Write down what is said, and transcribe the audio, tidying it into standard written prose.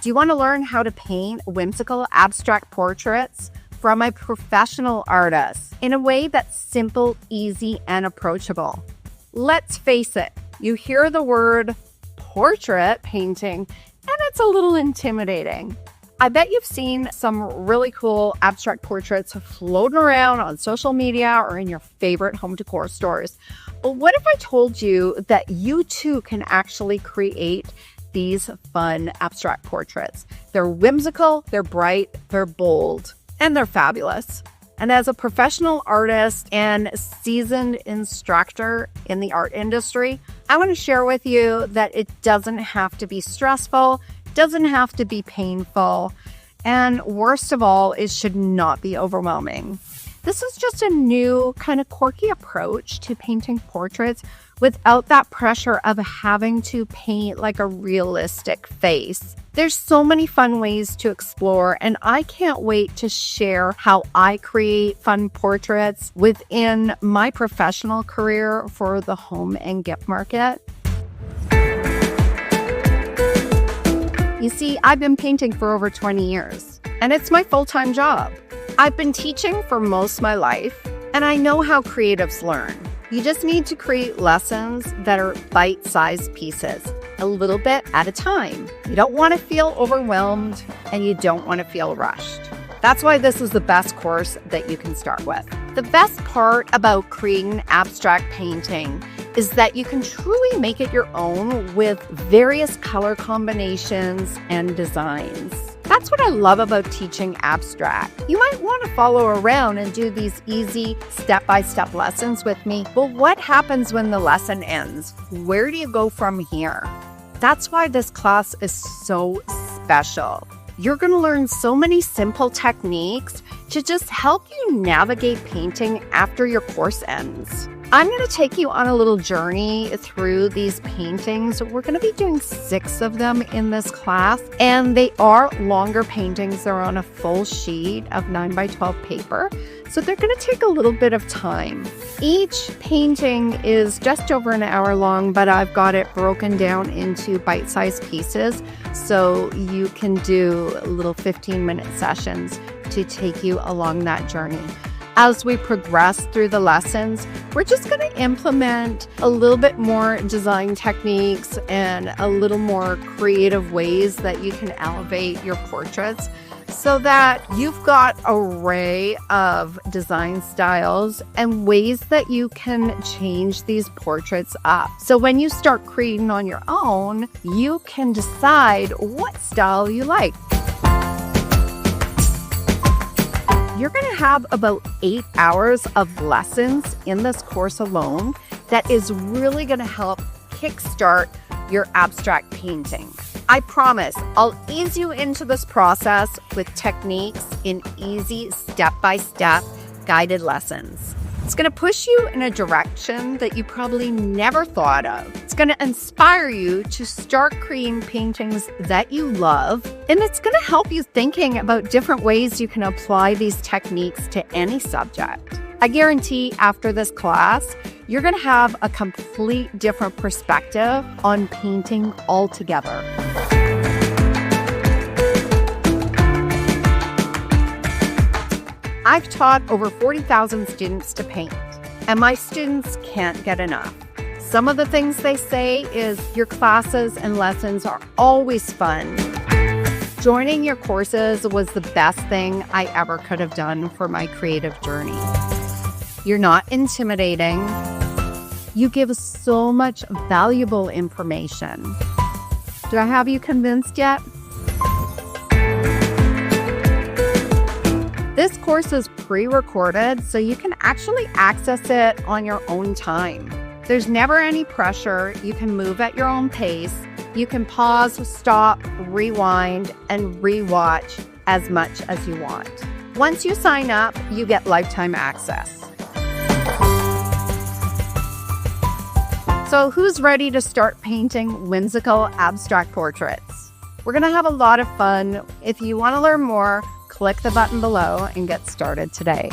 Do you want to learn how to paint whimsical abstract portraits from a professional artist in a way that's simple, easy, and approachable? Let's face it, you hear the word portrait painting and it's a little intimidating. I bet you've seen some really cool abstract portraits floating around on social media or in your favorite home decor stores. But what if I told you that you too can actually create these fun abstract portraits? They're whimsical, they're bright, they're bold, and they're fabulous. And as a professional artist and seasoned instructor in the art industry, I want to share with you that it doesn't have to be stressful, doesn't have to be painful, and worst of all, it should not be overwhelming. This is just a new kind of quirky approach to painting portraits without that pressure of having to paint like a realistic face. There's so many fun ways to explore, and I can't wait to share how I create fun portraits within my professional career for the home and gift market. You see, I've been painting for over 20 years, and it's my full-time job. I've been teaching for most of my life, and I know how creatives learn. You just need to create lessons that are bite-sized pieces, a little bit at a time. You don't want to feel overwhelmed, and you don't want to feel rushed. That's why this is the best course that you can start with. The best part about creating abstract painting is that you can truly make it your own with various color combinations and designs. That's what I love about teaching abstract. You might want to follow around and do these easy step-by-step lessons with me, but what happens when the lesson ends? Where do you go from here? That's why this class is so special. You're going to learn so many simple techniques to just help you navigate painting after your course ends. I'm going to take you on a little journey through these paintings. We're going to be doing 6 of them in this class, and they are longer paintings. They're on a full sheet of 9x12 paper, so they're going to take a little bit of time. Each painting is just over an hour long, but I've got it broken down into bite-sized pieces, so you can do little 15-minute sessions to take you along that journey. As we progress through the lessons, we're just going to implement a little bit more design techniques and a little more creative ways that you can elevate your portraits so that you've got an array of design styles and ways that you can change these portraits up. So when you start creating on your own, you can decide what style you like. You're going to have about 8 hours of lessons in this course alone that is really going to help kickstart your abstract painting. I promise I'll ease you into this process with techniques in easy step-by-step guided lessons. It's going to push you in a direction that you probably never thought of. It's going to inspire you to start creating paintings that you love, and it's going to help you thinking about different ways you can apply these techniques to any subject. I guarantee after this class, you're going to have a complete different perspective on painting altogether. I've taught over 40,000 students to paint, and my students can't get enough. Some of the things they say is your classes and lessons are always fun. Joining your courses was the best thing I ever could have done for my creative journey. You're not intimidating. You give so much valuable information. Do I have you convinced yet? This course is pre-recorded, so you can actually access it on your own time. There's never any pressure. You can move at your own pace. You can pause, stop, rewind, and rewatch as much as you want. Once you sign up, you get lifetime access. So who's ready to start painting whimsical abstract portraits? We're going to have a lot of fun. If you want to learn more, click the button below and get started today.